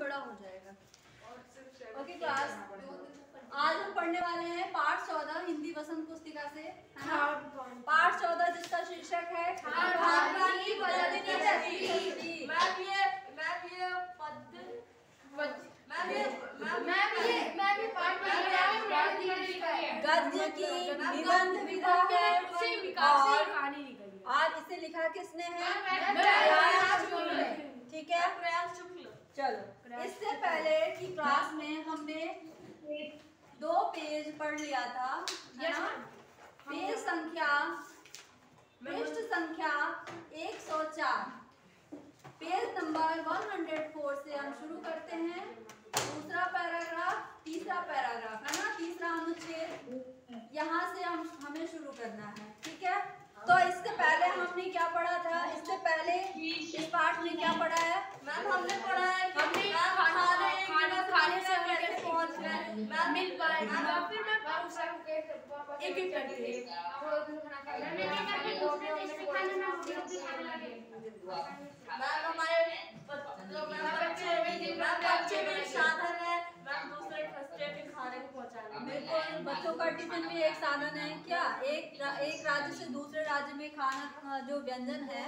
बड़ा हो जाएगा। ओके क्लास, आज हम पढ़ने वाले हैं पाठ 14 हिंदी वसंत पुस्तिका से, है ना? पाठ 14 जिसका शीर्षक है खान-पान की बदलती तस्वीर। गद्य की निबंध विधा है और आज इसे लिखा किसने है? ठीक है, चलो। इससे पहले की क्लास में हमने 2 पेज पढ़ लिया था, पेज संख्या पृष्ठ संख्या 104, पेज नंबर 104 से हम शुरू करते हैं। दूसरा पैराग्राफ, तीसरा पैराग्राफ, है ना? तीसरा अनुच्छेद, यहाँ से हमें शुरू करना है, ठीक है? तो इससे पहले हमने क्या पढ़ा था? इससे पहले इस पाठ में क्या पढ़ा है? मैम हमने पढ़ा है कि खाने से कैसे पहुंच गए, मिल पाए, फिर मैं एक-एक करके बच्चों का टिफिन भी एक साधन है क्या? एक राज्य से दूसरे राज्य में खाना जो व्यंजन है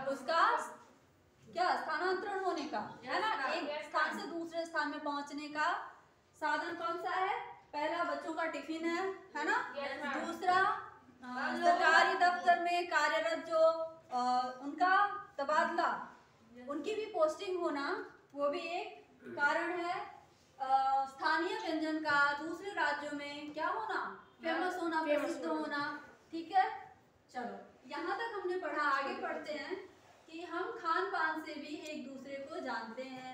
उसका क्या स्थानांतरण होने का, है ना? एक स्थान से दूसरे स्थान में पहुंचने का साधन कौन सा है? पहला बच्चों का टिफिन है ना? दूसरा सरकारी दफ्तर में कार्यरत जो उनका तबादला, उनकी भी पोस्टिंग होना, वो भी एक कारण है। स्थानीय व्यंजन का दूसरे राज्यों में क्या होना? फेमस होना, प्रसिद्ध होना, ठीक है? चलो, यहाँ तक हमने पढ़ा। आगे पढ़ते हैं कि हम खान पान से भी एक दूसरे को जानते हैं।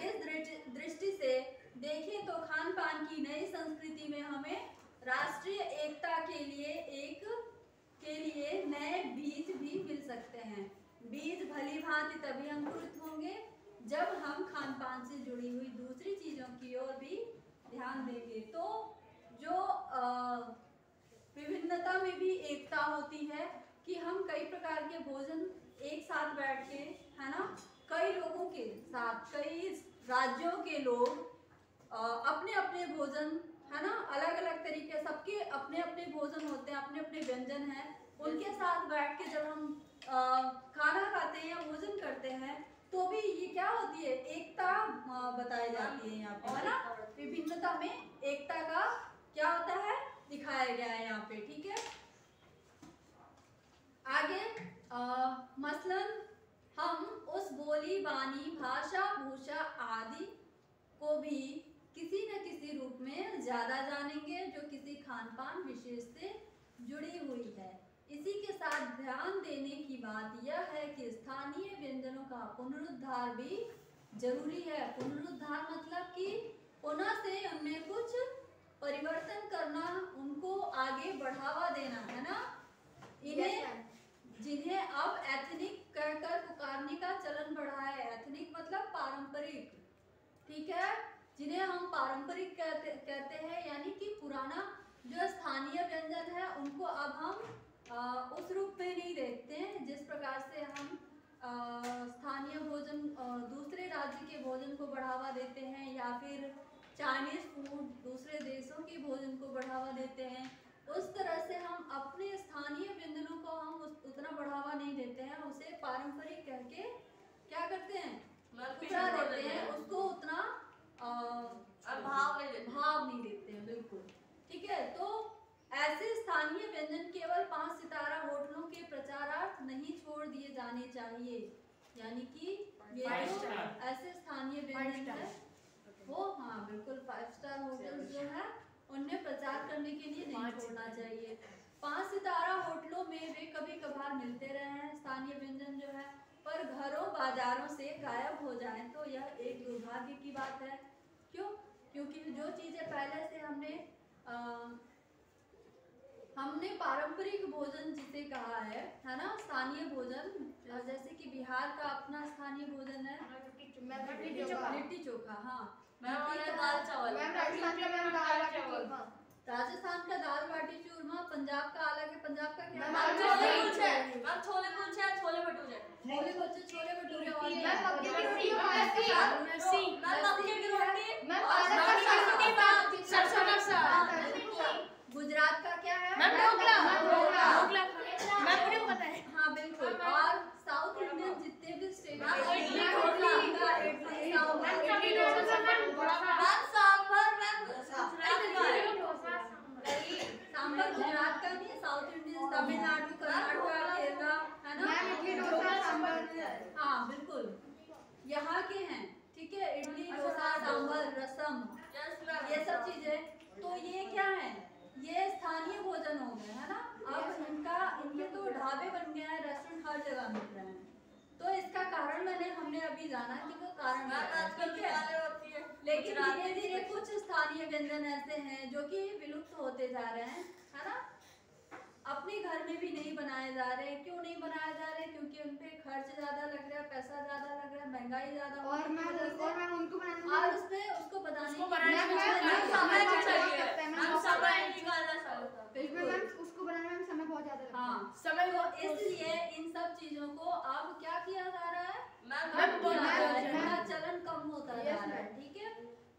इस दृष्टि से देखें तो खान पान की नई संस्कृति में हमें राष्ट्रीय एकता के लिए नए बीज भी मिल सकते हैं। बीज भली भांति तभी अंकुरित होंगे जब हम खान पान से जुड़ी हुई दूसरी चीजों की ओर भी ध्यान देंगे। तो जो विभिन्नता में भी एकता होती है कि हम कई प्रकार के भोजन एक साथ बैठ के, है ना, कई लोगों के साथ, कई राज्यों के लोग अपने अपने भोजन, है ना, अलग अलग तरीके, सबके अपने अपने भोजन होते हैं, अपने अपने व्यंजन हैं, उनके साथ बैठ के जब हम खाना खाते हैं या भोजन करते हैं तो भी ये क्या होती है? एकता बताई जाती है यहाँ पे, है ना? विभिन्नता में एकता का क्या होता है? दिखाया गया है यहाँ पे, ठीक है? आगे मसलन हम उस बोली बानी, भाषा, भूषा आदि को भी किसी न किसी रूप में ज्यादा जानेंगे जो किसी खान पान विशेष से जुड़ी हुई है। इसी के साथ ध्यान देने की बात यह है कि स्थानीय व्यंजनों का पुनरुद्धार भी जरूरी है। पुनरुद्धार मतलब कि पुनः से उनमें कुछ परिवर्तन करना, उनको आगे बढ़ावा देना, है ना? इन्हें जिन्हें अब एथनिक कहकर पुकारने का चलन बढ़ा है। एथनिक मतलब पारंपरिक, ठीक है? जिन्हें हम पारंपरिक कहते हैं, यानी कि पुराना जो स्थानीय व्यंजन है उनको अब हम उस रूप में नहीं देखते हैं जिस प्रकार से हम स्थानीय भोजन, दूसरे राज्य के भोजन को बढ़ावा देते हैं, या फिर चाइनीज फूड, दूसरे देशों के भोजन को बढ़ावा देते हैं। उस तरह से हम अपने स्थानीय व्यंजनों को हम उतना बढ़ावा नहीं देते हैं, उसे पारंपरिक कह के क्या करते हैं? ठुकरा देते हैं, उसको उतना भाव नहीं देते हैं, बिल्कुल, ठीक है? तो ऐसे स्थानीय व्यंजन केवल 5 सितारा होटलों के प्रचारार्थ नहीं छोड़ दिए जाने चाहिए, यानी कि ये जो ऐसे स्थानीय व्यंजन है वो, हाँ बिल्कुल, 5 स्टार होटल जो है उनमें प्रचार करने के लिए नहीं छोड़ना चाहिए। 5 सितारा होटलों में वे कभी कभार मिलते रहे हैं स्थानीय व्यंजन जो है, पर घरों बाजारों से गायब हो जाए तो यह एक दुर्भाग्य की बात है। क्यों? क्योंकि जो चीजें पहले से हमने पारंपरिक भोजन जिसे कहा है ना, स्थानीय भोजन, जैसे कि बिहार का अपना स्थानीय भोजन है लिट्टी चोखा, हाँ, दाल चावल, राजस्थान का दाल बाटी चूरमा, पंजाब का अलग है, पंजाब का क्या? छोले कुलचे, छोले भटूरे, छोले भटूरे, और गुजरात का क्या है? हाँ बिल्कुल। और साउथ इंडियन जितने भी स्टेट सांभर गुजरात का नहीं है, साउथ इंडियन तमिलनाडु, कर्नाटका, केरला, है ना? हाँ बिल्कुल यहाँ के हैं, ठीक है। इडली, डोसा, सांभर, रसम, ये सब चीजें, तो ये क्या है? ये स्थानीय भोजन हो गए, है ना। अब इनके तो ढाबे बन गए हैं, रेस्टोरेंट हर जगह मिल रहे हैं। तो इसका कारण हमने अभी जाना कि वो कारण क्या है। लेकिन धीरे धीरे कुछ स्थानीय व्यंजन ऐसे हैं जो कि विलुप्त होते जा रहे हैं, है ना। अपने घर में भी नहीं बनाए जा रहे। क्यों नहीं बनाए जा रहे? क्योंकि उन पे खर्च ज्यादा लग रहा है, पैसा ज्यादा लग रहा है, महंगाई ज्यादा, और उसमें उसको बनाने में समय बहुत ज्यादा लगता है। हाँ समय, तो इसलिए इन सब चीजों को अब क्या किया जा रहा है? चलन कम होता जा रहा है, ठीक है।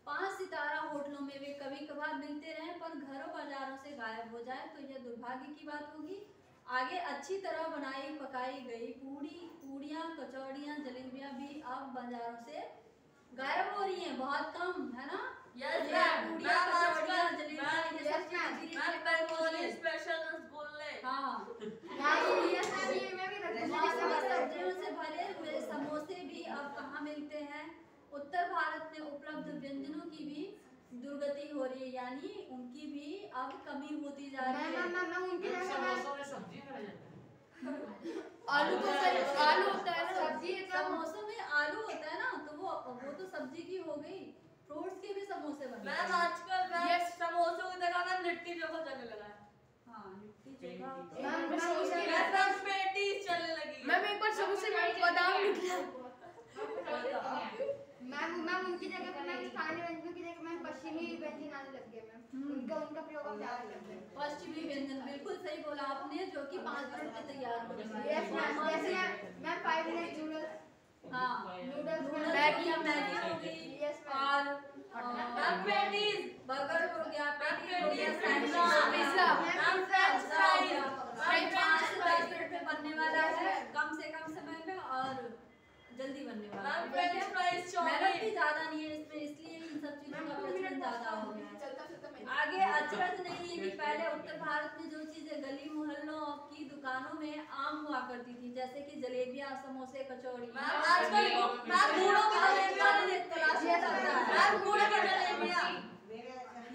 5 सितारा होटलों में वे कभी कभार मिलते रहे, पर घरों बाजारों से गायब हो जाए तो यह दुर्भाग्य की बात होगी। आगे अच्छी तरह बनाई पकाई गई पूड़ियाँ, कचौड़ियाँ, जलेबियाँ भी अब बाजारों से गायब हो रही हैं, बहुत कम, है ना। पूड़ियाँ, कचौड़ियाँ, जलेबियाँ, ये सब सब्जियों से भरे हुए समोसे भी अब कहाँ मिलते हैं। उत्तर भारत में उपलब्ध व्यंजनों की भी दुर्गति हो रही है, यानी उनकी भी अब कमी होती जा रही है। आलू होता है ना, समोसों में आलू होता है ना, तो वो तो सब्जी की हो गई। फ्रूट्स के भी समोसे बनते हैं आजकल। समोसों की जगह में लिट्टी चोखा चलने लगा है। हाँ लिट्टी चोखा, पेटीज चलने लगी। मैम एक बार समोसे में बादाम निकला। मैम उनकी जगह पे मैं स्थानीय व्यंजनों की जगह मैं पश्चिमी व्यंजन आने लग गए मैम। उनका प्रयोग आप क्या करते हैं? पश्चिमी व्यंजन, बिल्कुल सही बोला आपने, जो कि 5 मिनट में तैयार हो जाता है। यस मैम, जैसे मैम 5 मिनट नूडल्स, हाँ नूडल्स, मैगी हो गई, और पैटीज, बर्गर हो गया, पैटीज हो गया, सैंडविच, पिज्जा, फ्रेंच फ्राइज, 5 से 10 मिनट में बनने वाला है, कम से कम समय में और जल्दी बनने वाला है। मेहनत भी ज्यादा नहीं है इसमें, इसलिए इन सब चीजों का प्रचलन ज्यादा हो गया है। आगे अचरज नहीं है कि पहले उत्तर भारत में जो चीजें गली मोहल्लों की दुकानों में आम हुआ करती थी, जैसे कि जलेबियां, समोसे, कचौड़ी,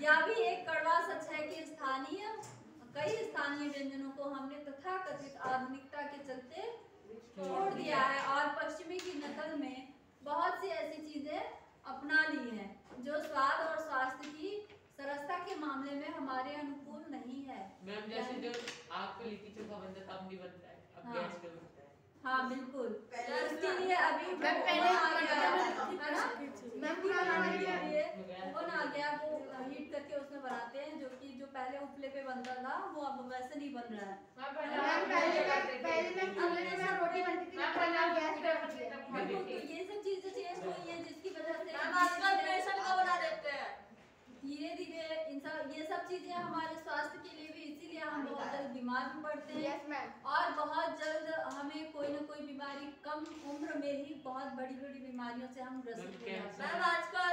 यह भी एक कड़वा सच है कि कई स्थानीय व्यंजनों को हमने तथाकथित आधुनिकता के चलते छोड़ दिया है और पश्चिमी की नकल में बहुत सी ऐसी चीजें अपना ली हैं जो स्वाद और स्वास्थ्य की सरसता के मामले में हमारे अनुकूल नहीं है। मैम जैसे जो आग पे लिट्टी चोखा बनता था, अब नहीं बनता है, अब गैस पे बनता है। हाँ बिल्कुल, इसके लिए अभी ओवन आ गया, वो हीट करके उसमें बनाते हैं, जो पहले उपले पे बनता था वो अब वैसे नहीं बन रहा है। रोटी बनती थी, तो ये सब चीजें चेंज हुई है, जिसकी वजह से धीरे धीरे ये सब चीजें हमारे स्वास्थ्य के लिए भी, इसीलिए हम बहुत जल्द बीमार भी पड़ते हैं। और बहुत जल्द हमें कोई ना कोई बीमारी कम उम्र में ही बहुत बड़ी बड़ी बीमारियों से हम ग्रसित हो जाते हैं। आजकल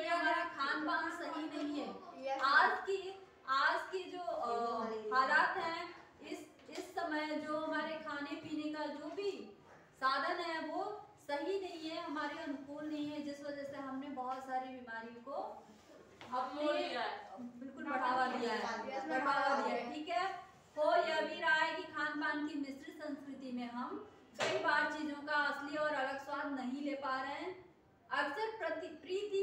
हमारा खान पान सही नहीं है। आज की जो हालात हैं, इस समय जो हमारे खाने पीने का जो भी साधन है वो सही नहीं है, हमारे अनुकूल नहीं है, जिस वजह से हमने बहुत सारी बीमारियों को बिल्कुल बढ़ावा दिया है, ठीक है। हो यह भी रहा है कि खान पान की मिश्रित संस्कृति में हम कई बार चीजों का असली और अलग स्वाद नहीं ले पा रहे हैं। अक्सर प्रीति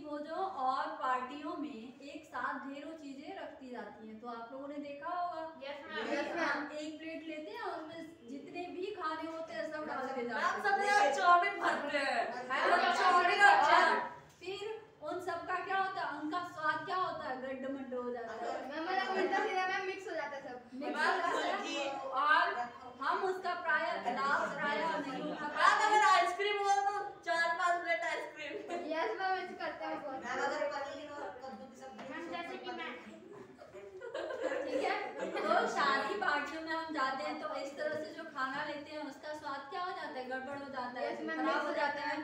भोजों और पार्टियों में एक साथ ढेरों चीजें रखती जाती हैं, तो आप लोगों ने देखा होगा। हम एक प्लेट लेते हैं और उसमें जितने भी खाने होते हैं सब डाल के जाते हैं। फिर उन सब का क्या होता है, उनका स्वाद क्या होता है, गड्ढ हो जाता है, मिक्स हो जाता है सब, और हम उसका प्राय नहीं उठा पाते। अगर आइसक्रीम हो तो 4-5 प्लेट आइसक्रीम गड़बड़ हो जाता है, खराब हो जाता है।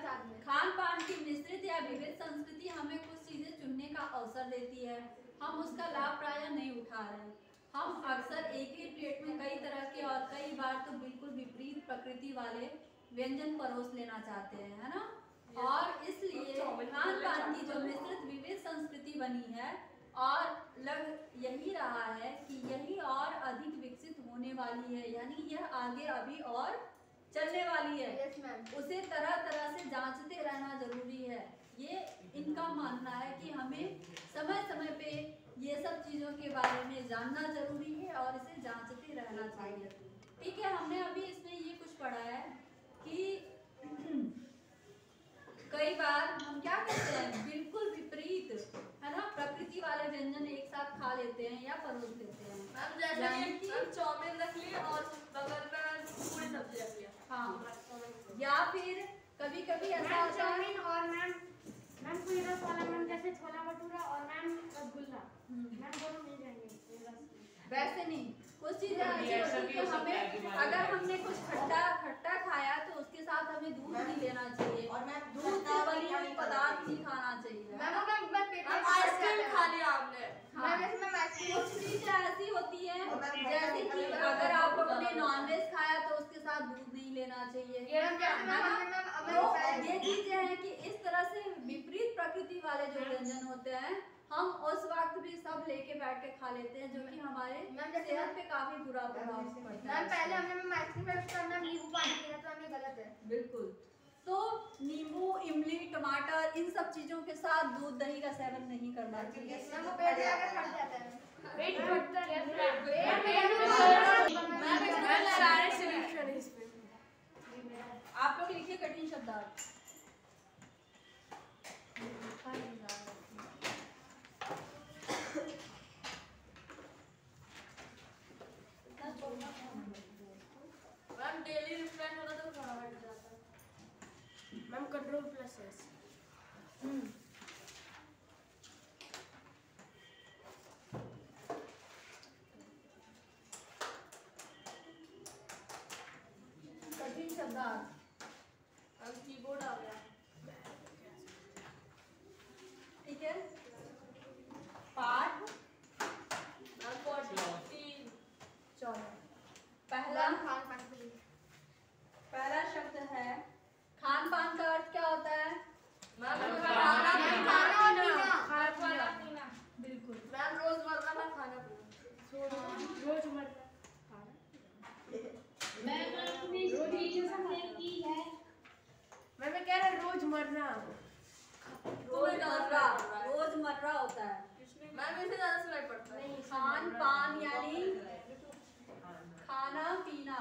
खान पान की मिश्रित या विविध संस्कृति हमें कुछ चीजें चुनने का अवसर देती है, हम उसका लाभ प्राय नहीं उठा रहे। हम अक्सर एक ही प्लेट में कई तरह के और कई बार तो बिल्कुल विपरीत प्रकृति वाले व्यंजन परोस लेना चाहते हैं, है ना। और इसलिए खान पान की जो मिश्रित विविध संस्कृति बनी है और लग यही रहा है कि यही और अधिक विकसित होने वाली है, यानी यह आगे अभी और चलने वाली है। उसे तरह तरह से जांचते रहना जरूरी है। ये इनका मानना है कि हमें समय समय पे ये सब चीज़ों के बारे में जानना जरूरी है और इसे जांचते रहना चाहिए। ठीक है, हमने अभी इसमें ये कुछ पढ़ा है कि कई बार हम क्या करते हैं, बिल्कुल विपरीत, है ना, प्रकृति वाले व्यंजन एक साथ खा लेते हैं या परोस लेते हैं। मैम जैसे कि चाउमीन रख ली और बगल में पूरी सब्जी रख लिया। हाँ, या फिर कभी कभी ऐसा होता है और मैम कोई रस वाला, मैम जैसे छोला भटूरा और मैम रसगुल्ला, मैम दोनों मिल जाएंगे। वैसे नहीं, कुछ चीजें ऐसी होती है कि हमें अगर हमने कुछ खट्टा खाया तो उसके साथ हमें दूध नहीं लेना चाहिए और मैं दूध से बनी हुई पदार्थ नहीं खाना चाहिए। मैम आइसक्रीम खा लिया आपने। कुछ चीजें ऐसी होती है जैसे कि अगर आप लोगों ने नॉनवेज खाया तो उसके साथ दूध नहीं लेना चाहिए। तो ये चीजें हैं कि इस तरह से विपरीत प्रकृति वाले जो व्यंजन होते हैं हम उस वक्त भी सब लेके बैठ के खा लेते हैं, जो कि हमारे सेहत पे काफी बुरा प्रभाव पड़ता है। पहले हमने आइसक्रीम में उसका नाम नींबू पानी किया तो हमें गलत है। बिल्कुल, तो नींबू, इमली, टमाटर इन सब चीजों के साथ दूध दही का सेवन नहीं करना चाहिए। पेट फटता है। आप लोग लिखिए कठिन शब्दार्थ। मैम डेली रिफ्रेश होता तो खाना बैठ जाता। Ma'am control plus S. कठिन शब्दार्थ। मैम कीबोर्ड आ गया। ठीक है, पाठ मैम 14 14। पहला शब्द है खान पान का अर्थ क्या होता है? मैम खाना पीना। बिल्कुल, मैम रोजमर्रा का खाना पीना। रोजमर्रा मैं कह रहा रोजमर्रा। रोजमर्रा होता है। मैम इसे ज्यादा स्लाइड पड़ता है। खान पान यानी खाना पीना।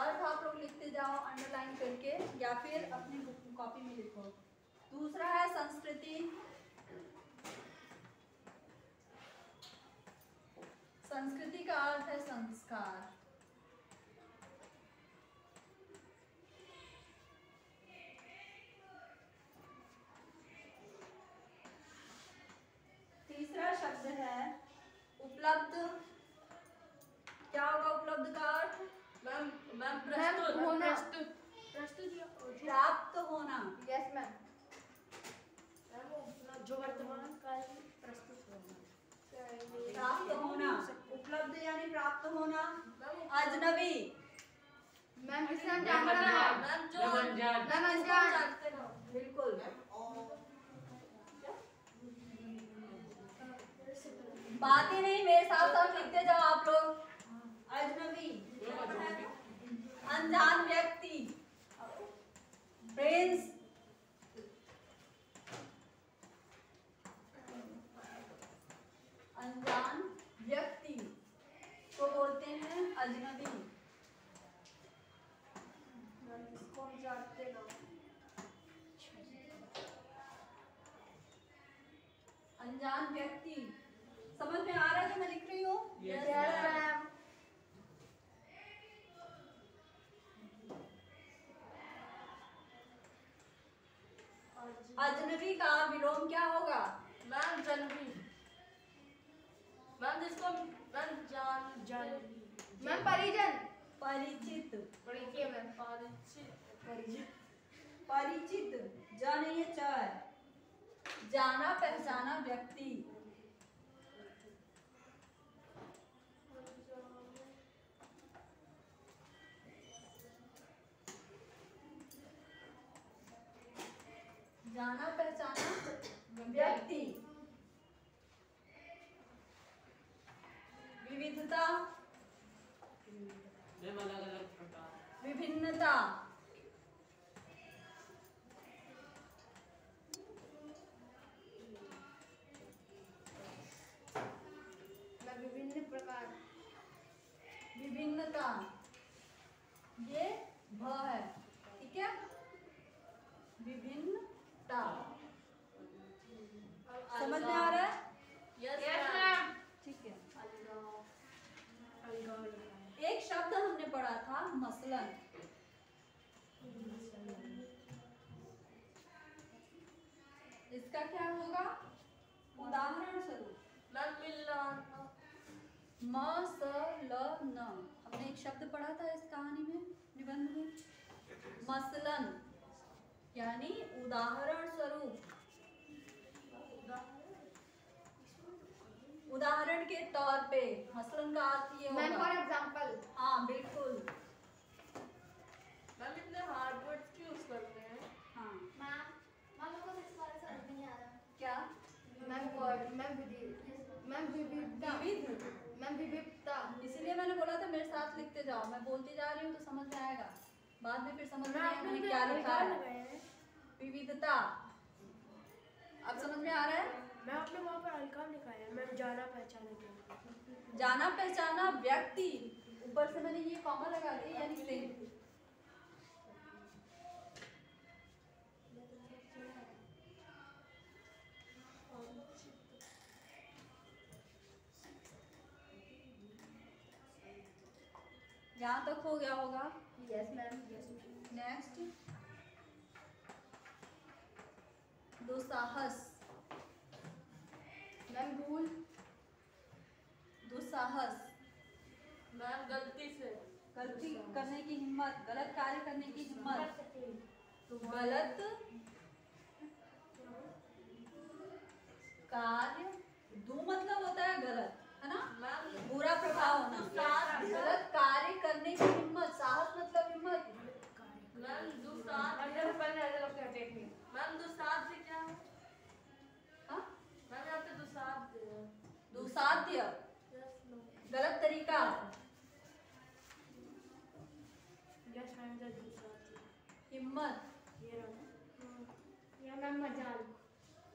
अर्थ आप लोग लिखते जाओ अंडरलाइन करके या फिर अपनी कॉपी में लिखो। दूसरा है संस्कृति। संस्कृति का अर्थ है संस्कार। तीसरा शब्द है उपलब्ध। क्या होगा उपलब्ध का अर्थ? मैम प्रस्तुत। प्राप्त होना। Yes ma'am. जो वर्तमान काल में प्रस्तुत होना। प्राप्त होना, उपलब्ध यानी प्राप्त होना। अजनबी। मैम जिसे हम जानते हैं। मैम जो जानते हो। बिल्कुल, बातें नहीं, मेरे साथ साथ लिखते जाओ आप लोग। अजनबी, अनजान व्यक्ति, प्रिंस, अनजान व्यक्ति को बोलते हैं अजनबी। इसको हम जानते ना। अनजान व्यक्ति समझ में आ रहा है जो मैं लिख रही हूँ? Yes ma'am. अजनबी का विलोम क्या होगा? मैम जिसको मैम मैम परिजन। परिचित। परिचय मैम। परिचित। परिचित। ज नहीं है, च है। जाना पहचाना व्यक्ति। जाना पहचाना व्यक्ति। विविधता। अलग अलग प्रकार। विभिन्नता। विभिन्न प्रकार। विभिन्नता, ये भ है, ठीक है। विभिन्नता समझ में आ रहा है? Yes ma'am. ठीक है। एक शब्द हमने पढ़ा था मसलन। इसका क्या होगा? उदाहरण स्वरूप। मैम मिलना। मसलन, हमने एक शब्द पढ़ा था इस कहानी में, निबंध में। मसलन यानी उदाहरण स्वरूप, उदाहरण के तौर पे। मसलन का अर्थ ये मैम होगा। For example. हाँ बिल्कुल। मैम इतने हार्ड वर्ड्स क्यों यूज करते हैं? हाँ मैम लोगों को इस बारे से समझ नहीं आ रहा। क्या? मैम विविधता। विविध। मैम विविधता। इसलिए मैंने बोला था मेरे साथ लिखते जाओ, मैं बोलती जा रही हूँ तो समझ में आएगा, बाद में फिर समझ में आएगा मैंने क्या लिखा है। विविधता, अब समझ में आ रहा है? मैं आपने वहाँ पर हल्का लिखा है, मैं जाना पहचाना क्या। जाना पहचाना व्यक्ति, ऊपर से मैंने ये कॉमा लगा दी यानी से। यहाँ तक हो गया होगा? Yes ma'am. नेक्स्ट, दुस्साहस। मैम भूल। दुस्साहस, मैम गलती से। गलती करने की हिम्मत, गलत कार्य करने की हिम्मत। तो गलत कार्य, दो मतलब होता है गलत, है ना? मैम बुरा प्रभाव होना। गलत कार्य करने की हिम्मत, साहस मतलब हिम्मत। मैम दुसाध्य। मैम दुसाध्य क्या है? हाँ? मैम यहाँ पे दुसाध्य है। दुसाध्य, यस मैम। गलत तरीका। यस मैम द दूसरा हिम्मत, ये रहा। या मैम मजाल।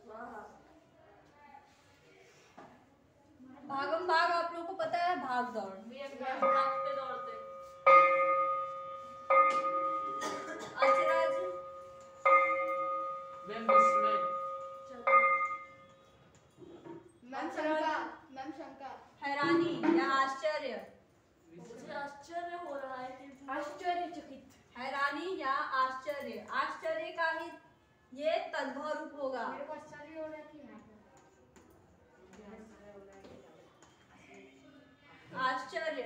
वाह। भागम भाग आप लोगों को पता है, भाग दौड़। मैम भागते दौड़ते। अचरज, मैम विस्मय। मैम शंका। मैम शंका। हैरानी या आश्चर्य। मुझे आश्चर्य हो रहा है कि आश्चर्यचकित। हैरानी या आश्चर्य, आश्चर्य का ही ये तद्भव रूप होगा। मेरे को आश्चर्य हो रहा है कि यहाँ पे आश्चर्य।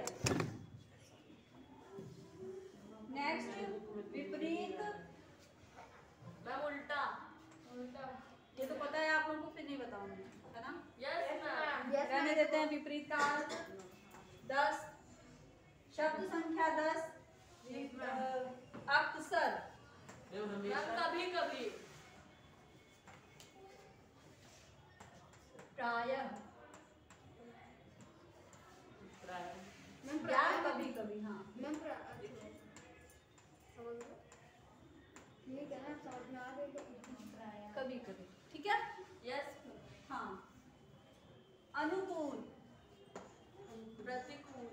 नेक्स्ट, विपरीत। मैम उल्टा। उल्टा। ये तो पता है आप लोगों को, फिर नहीं बताऊंगी, है ना? Yes ma'am. रहने देते हैं। विपरीत का अर्थ 10, शब्द संख्या 10। अक्सर, मैम कभी कभी। प्रायः, मैम या कभी कभी। हाँ मैम समझ लो ये कहना समझ में आ गई। कभी कभी, ठीक है। यस। हाँ, अनुकूल। प्रतिकूल।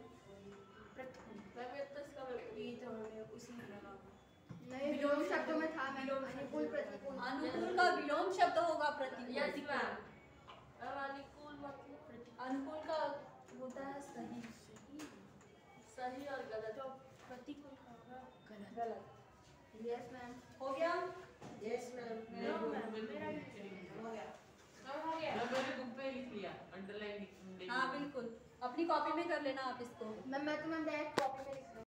मैम ये तो इसका ये तो हमें उसी में लगा। नहीं विलोम शब्दों में था मैम। अनुकूल प्रतिकूल। अनुकूल का विलोम शब्द होगा प्रतिकूल। Yes ma'am. मैम अनुकूल मतलब प्रतिकूल। अनुकूल का होता है सही। सही और गलत। तो प्रतिकूल का होगा गलत। गलत। Yes ma'am. हो गया? Yes ma'am. मेरा हो गया। मैंने बुक पे लिख लिया, अंडरलाइन। हाँ बिल्कुल। अपनी कॉपी में कर लेना आप इसको। मैम मैं तो मैम डायरेक्ट कॉपी में लिख रहा हूँ।